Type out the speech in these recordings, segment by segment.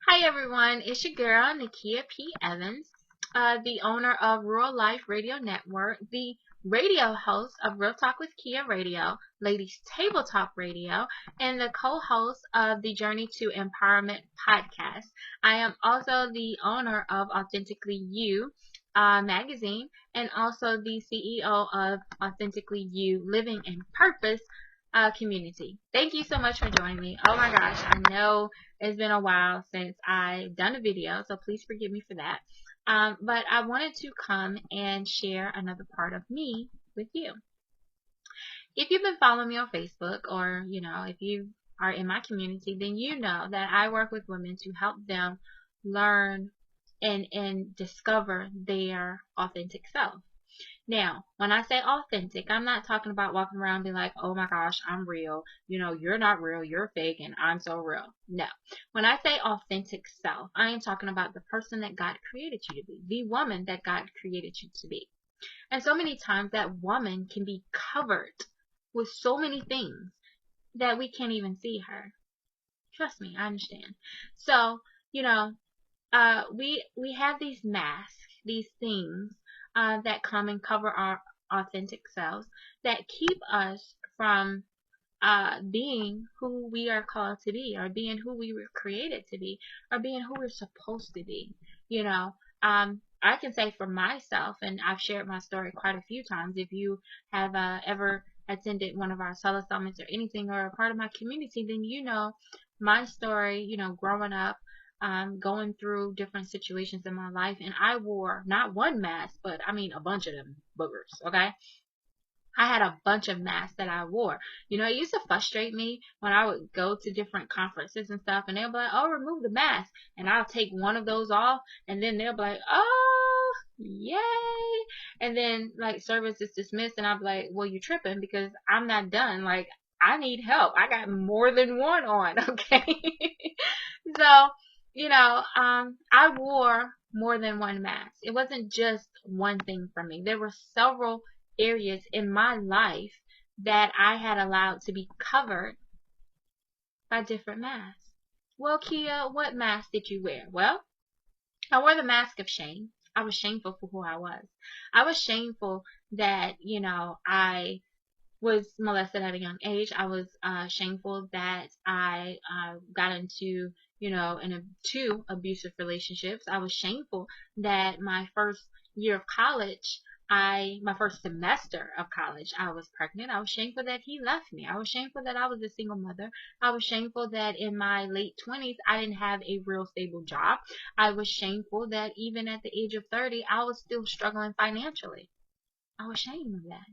Hi everyone, it's your girl Nakia P. Evans, the owner of Rural Life Radio Network, the radio host of Real Talk with Kia Radio, Ladies Table Talk Radio, and the co-host of the Journey to Empowerment podcast. I am also the owner of Authentically You magazine and also the CEO of Authentically You Living in Purpose community. Thank you so much for joining me. Oh my gosh, I know it's been a while since I've done a video, so please forgive me for that. But I wanted to come and share another part of me with you. If you've been following me on Facebook or, if you are in my community, then you know that I work with women to help them learn and discover their authentic self. Now, when I say authentic, I'm not talking about walking around being like, oh my gosh, I'm real. You're not real, you're fake, and I'm so real. No. When I say authentic self, I am talking about the person that God created you to be, the woman that God created you to be. And so many times that woman can be covered with so many things that we can't even see her. Trust me, I understand. So, you know, we have these masks, these things that come and cover our authentic selves that keep us from being who we are called to be, or being who we were created to be, or being who we're supposed to be. I can say for myself, and I've shared my story quite a few times. If you have ever attended one of our solo summits or anything, or a part of my community, then you know my story. Growing up, going through different situations in my life, and I wore not one mask, but I mean a bunch of them boogers. Okay, I had a bunch of masks that I wore. It used to frustrate me when I would go to different conferences and stuff, and they'll be like, "Oh, remove the mask," and I'll take one of those off, and then they'll be like, "Oh, yay!" And then like service is dismissed, and I'll be like, "Well, you're tripping because I'm not done. Like, I need help. I got more than one on." Okay, so I wore more than one mask. It wasn't just one thing for me. There were several areas in my life that I had allowed to be covered by different masks. Well, Kia, what mask did you wear? Well, I wore the mask of shame. I was shameful for who I was. I was shameful that, I was molested at a young age. I was shameful that I got into, two abusive relationships. I was shameful that my first year of college, my first semester of college, I was pregnant. I was shameful that he left me. I was shameful that I was a single mother. I was shameful that in my late 20s, I didn't have a real stable job. I was shameful that even at the age of 30, I was still struggling financially. I was ashamed of that.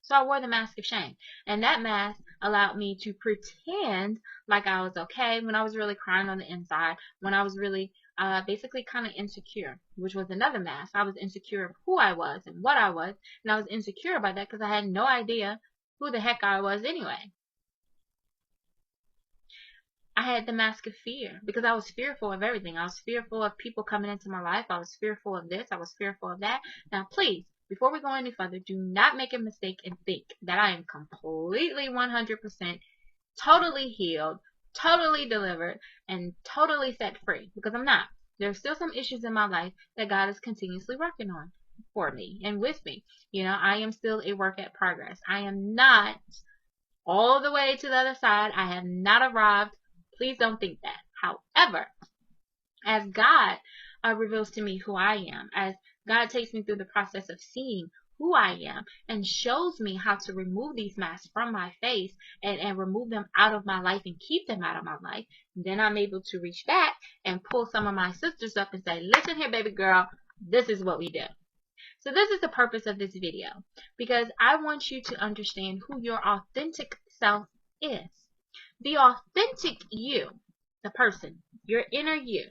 So I wore the mask of shame. And that mask allowed me to pretend like I was okay when I was really crying on the inside, when I was really basically kind of insecure, which was another mask. I was insecure of who I was and what I was. And I was insecure about that because I had no idea who the heck I was anyway. I had the mask of fear because I was fearful of everything. I was fearful of people coming into my life. I was fearful of this. I was fearful of that. Now, please, before we go any further, do not make a mistake and think that I am completely 100% totally healed, totally delivered, and totally set free, because I'm not. There's still some issues in my life that God is continuously working on for me and with me. I am still a work at progress. I am not all the way to the other side. I have not arrived. Please don't think that. However, as God reveals to me who I am, as God takes me through the process of seeing who I am and shows me how to remove these masks from my face and remove them out of my life and keep them out of my life, then I'm able to reach back and pull some of my sisters up and say, listen here, baby girl, this is what we do. So this is the purpose of this video, because I want you to understand who your authentic self is. The authentic you, the person, your inner you,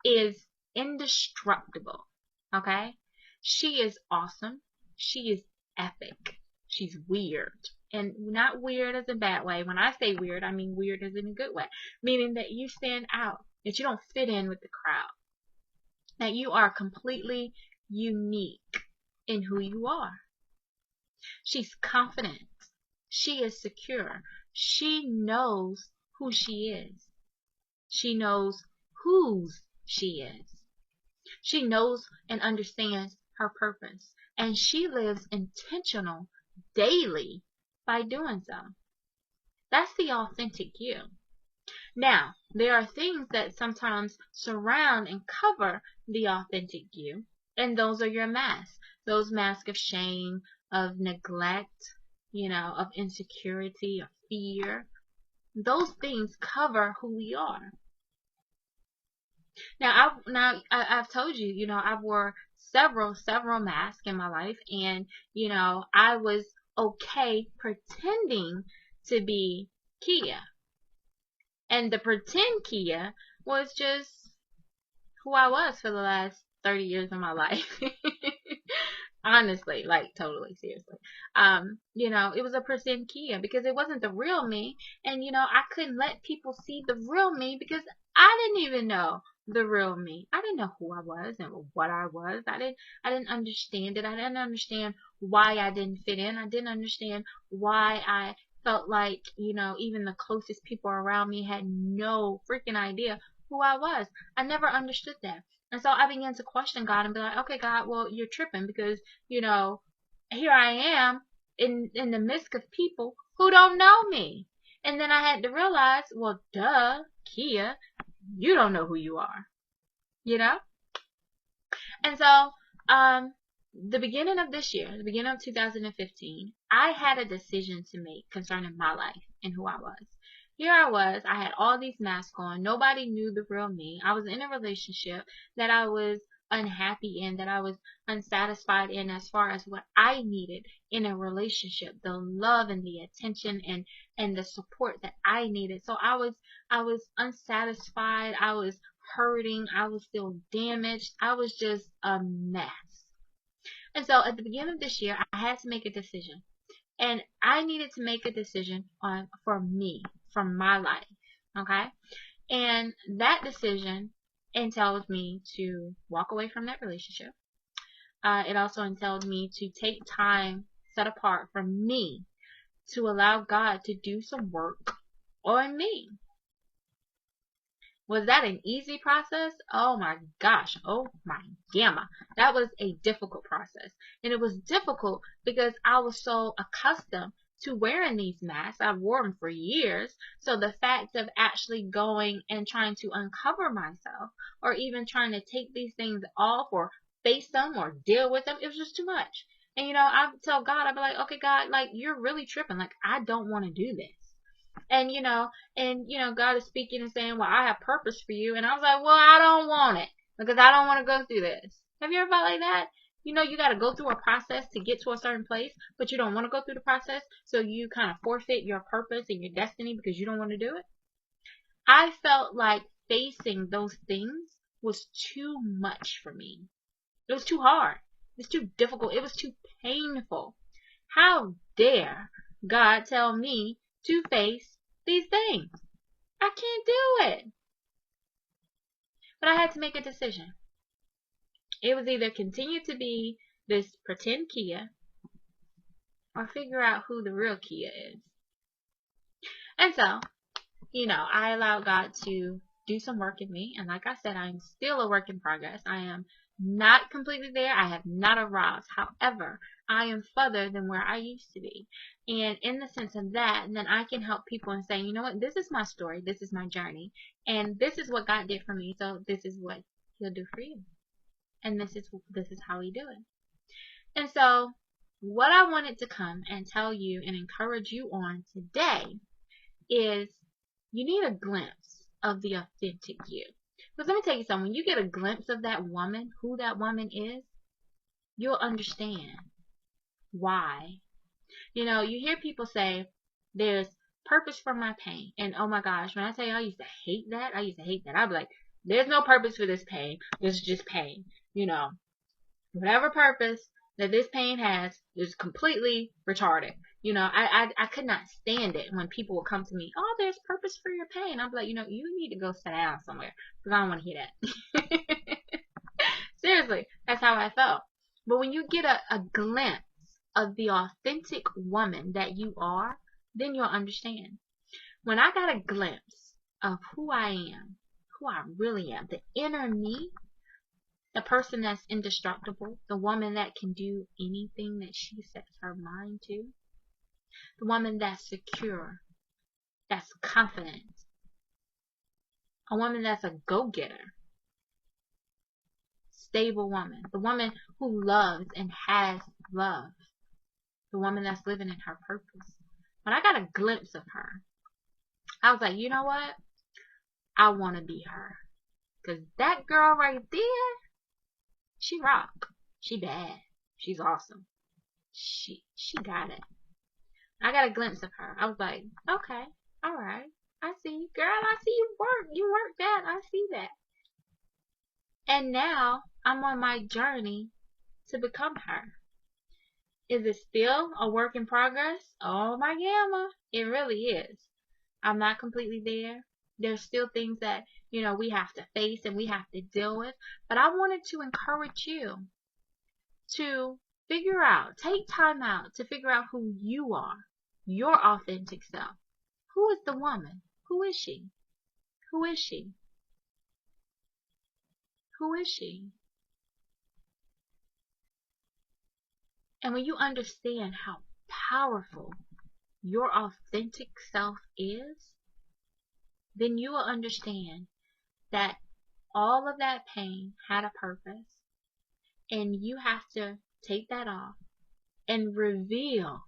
is indestructible. Okay? She is awesome. She is epic. She's weird. And not weird as a bad way. When I say weird, I mean weird as in a good way. Meaning that you stand out. That you don't fit in with the crowd. That you are completely unique in who you are. She's confident. She is secure. She knows who she is. She knows whose she is. She knows and understands her purpose, and she lives intentional daily by doing so. That's the authentic you. Now, there are things that sometimes surround and cover the authentic you, and those are your masks. Those masks of shame, of neglect, of insecurity, of fear. Those things cover who we are. I've told you, I've wore several masks in my life, and I was okay pretending to be Kia, and the pretend Kia was just who I was for the last 30 years of my life. Honestly, like totally seriously. It was a pretend Kia because it wasn't the real me, and I couldn't let people see the real me because I didn't even know the real me. I didn't know who I was and what I was. I didn't understand it. I didn't understand why I didn't fit in. I didn't understand why I felt like, even the closest people around me had no freaking idea who I was. I never understood that. And so I began to question God and be like, okay, God, well, you're tripping because, here I am in the midst of people who don't know me. And then I had to realize, well, duh, Kia, you don't know who you are, And so, the beginning of this year, the beginning of 2015, I had a decision to make concerning my life and who I was. Here I was, I had all these masks on. Nobody knew the real me. I was in a relationship that I was unhappy in, that I was unsatisfied in as far as what I needed in a relationship, the love and the attention and the support that I needed. So I was unsatisfied. I was hurting. I was still damaged. I was just a mess. And so at the beginning of this year, I had to make a decision. And I needed to make a decision for me, for my life. Okay? And that decision entailed me to walk away from that relationship. It also entailed me to take time set apart for me to allow God to do some work on me. Was that an easy process? Oh my gosh. Oh my gamma. That was a difficult process. And it was difficult because I was so accustomed to wearing these masks. I've worn them for years. So the fact of actually going and trying to uncover myself, or even trying to take these things off or face them or deal with them, it was just too much. And I would tell God, I'd be like, okay, God, like you're really tripping. Like I don't want to do this. And God is speaking and saying, well, I have purpose for you. And I was like, well, I don't want it because I don't want to go through this. Have you ever felt like that? You got to go through a process to get to a certain place, but you don't want to go through the process. So you kind of forfeit your purpose and your destiny because you don't want to do it. I felt like facing those things was too much for me. It was too hard. It was too difficult. It was too painful. How dare God tell me to face these things? I can't do it. But I had to make a decision. It was either continue to be this pretend Kia or figure out who the real Kia is. And so, I allowed God to do some work in me. And like I said, I'm still a work in progress. I am not completely there. I have not arrived. However, I am further than where I used to be. And in the sense of that, then I can help people and say, you know what, this is my story. This is my journey. And this is what God did for me. So this is what he'll do for you. And this is how he do it. And so what I wanted to come and tell you and encourage you on today is you need a glimpse of the authentic you. Because let me tell you something, when you get a glimpse of that woman, who that woman is, you'll understand why. You hear people say, there's purpose for my pain. And oh my gosh, when I tell you I used to hate that, I'd be like, there's no purpose for this pain. This is just pain. Whatever purpose that this pain has is completely retarded. I could not stand it when people would come to me, oh, there's purpose for your pain. I'd be like, you need to go sit down somewhere because I don't want to hear that. Seriously, that's how I felt. But when you get a glimpse of the authentic woman that you are, then you'll understand. When I got a glimpse of who I am, who who I really am. The inner me, the person that's indestructible, the woman that can do anything that she sets her mind to, the woman that's secure, that's confident, a woman that's a go-getter, stable woman, the woman who loves and has love, the woman that's living in her purpose. When I got a glimpse of her, I was like, you know what? I want to be her. Because that girl right there, she rock. She bad. She's awesome. She got it. I got a glimpse of her. I was like, okay, all right. I see you, girl. I see you work. You work that. I see that. And now I'm on my journey to become her. Is it still a work in progress? Oh my gamma. It really is. I'm not completely there. There's still things that, we have to face and we have to deal with. But I wanted to encourage you to figure out, take time out to figure out who you are, your authentic self. Who is the woman? Who is she? Who is she? Who is she? And when you understand how powerful your authentic self is, then you will understand that all of that pain had a purpose, and you have to take that off and reveal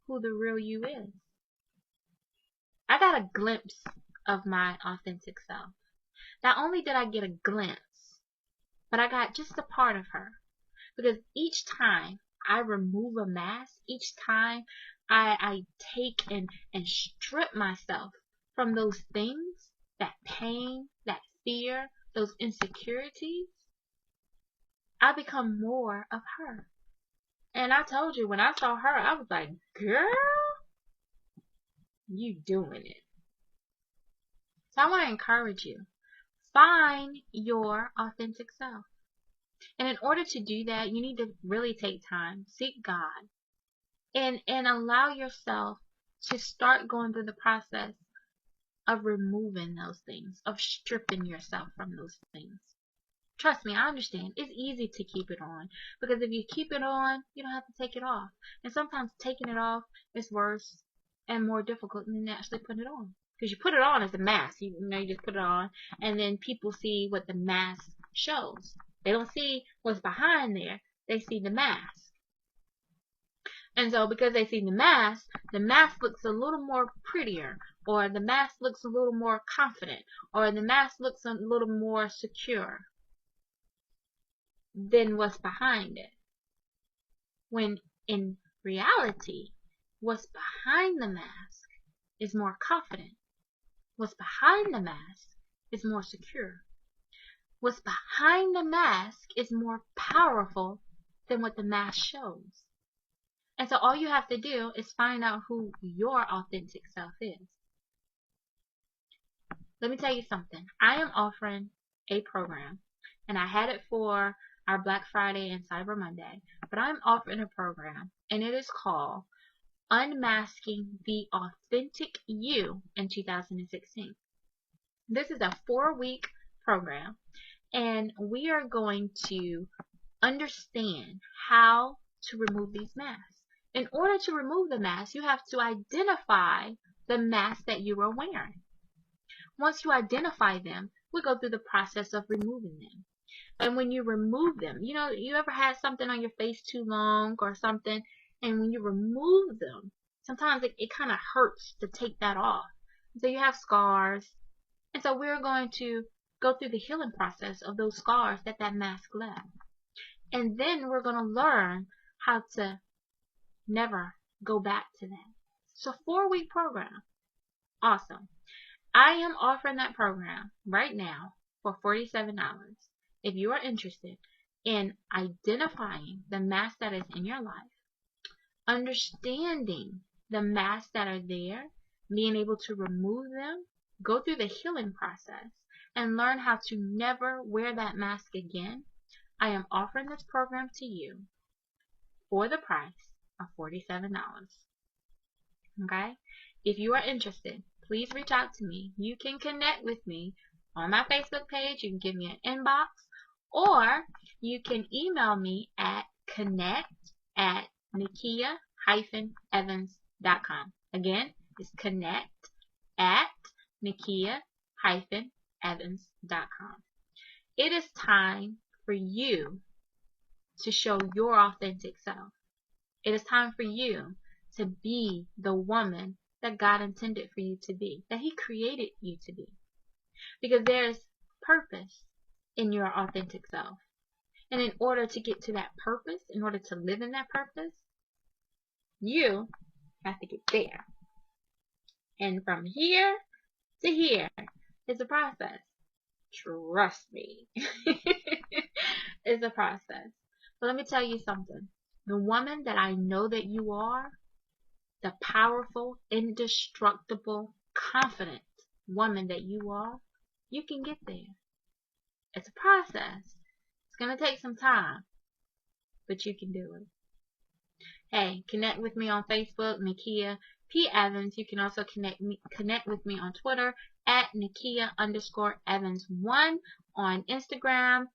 who the real you is. I got a glimpse of my authentic self. Not only did I get a glimpse, but I got just a part of her. Because each time I remove a mask, each time I take and strip myself from those things, that pain, that fear, those insecurities, I become more of her. And I told you, when I saw her, I was like, girl, you doing it. So I want to encourage you. Find your authentic self. And in order to do that, you need to really take time, seek God, and allow yourself to start going through the process of removing those things, of stripping yourself from those things. Trust me, I understand. It's easy to keep it on, because if you keep it on, you don't have to take it off. And sometimes taking it off is worse and more difficult than actually putting it on. Because you put it on as a mask. You just put it on, and then people see what the mask shows. They don't see what's behind there. They see the mask. And so because they see the mask looks a little more prettier, or the mask looks a little more confident, or the mask looks a little more secure than what's behind it. When in reality, what's behind the mask is more confident. What's behind the mask is more secure. What's behind the mask is more powerful than what the mask shows. And so all you have to do is find out who your authentic self is. Let me tell you something. I am offering a program, and I had it for our Black Friday and Cyber Monday, but I'm offering a program, and it is called Unmasking the Authentic You in 2016. This is a 4-week program, and we are going to understand how to remove these masks. In order to remove the mask, you have to identify the mask that you are wearing. Once you identify them, we go through the process of removing them. And when you remove them, you ever had something on your face too long or something, and when you remove them, sometimes it kind of hurts to take that off. So you have scars. And so we're going to go through the healing process of those scars that mask left. And then we're going to learn how to never go back to that. It's a 4-week program. Awesome. I am offering that program right now for $47. If you are interested in identifying the masks that is in your life, understanding the masks that are there, being able to remove them, go through the healing process, and learn how to never wear that mask again, I am offering this program to you for the price of $47. Okay? If you are interested, please reach out to me. You can connect with me on my Facebook page. You can give me an inbox, or you can email me at connect@nakia-evans.com. Again, it's connect@nakia-evans.com. It is time for you to show your authentic self. It is time for you to be the woman that God intended for you to be, that He created you to be. Because there's purpose in your authentic self. And in order to get to that purpose, in order to live in that purpose, you have to get there. And from here to here is a process. Trust me. It's a process. But let me tell you something. The woman that I know that you are, the powerful, indestructible, confident woman that you are, you can get there. It's a process. It's going to take some time, but you can do it. Hey, connect with me on Facebook, Nakia P. Evans. You can also connect with me on Twitter at Nakia_Evans1, on Instagram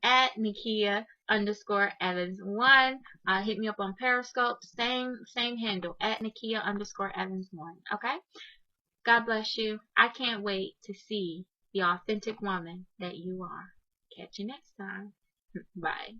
at Nakia_Evans1. Hit me up on Periscope, same handle, at Nakia_Evans1. Okay? God bless you. I can't wait to see the authentic woman that you are. Catch you next time. Bye.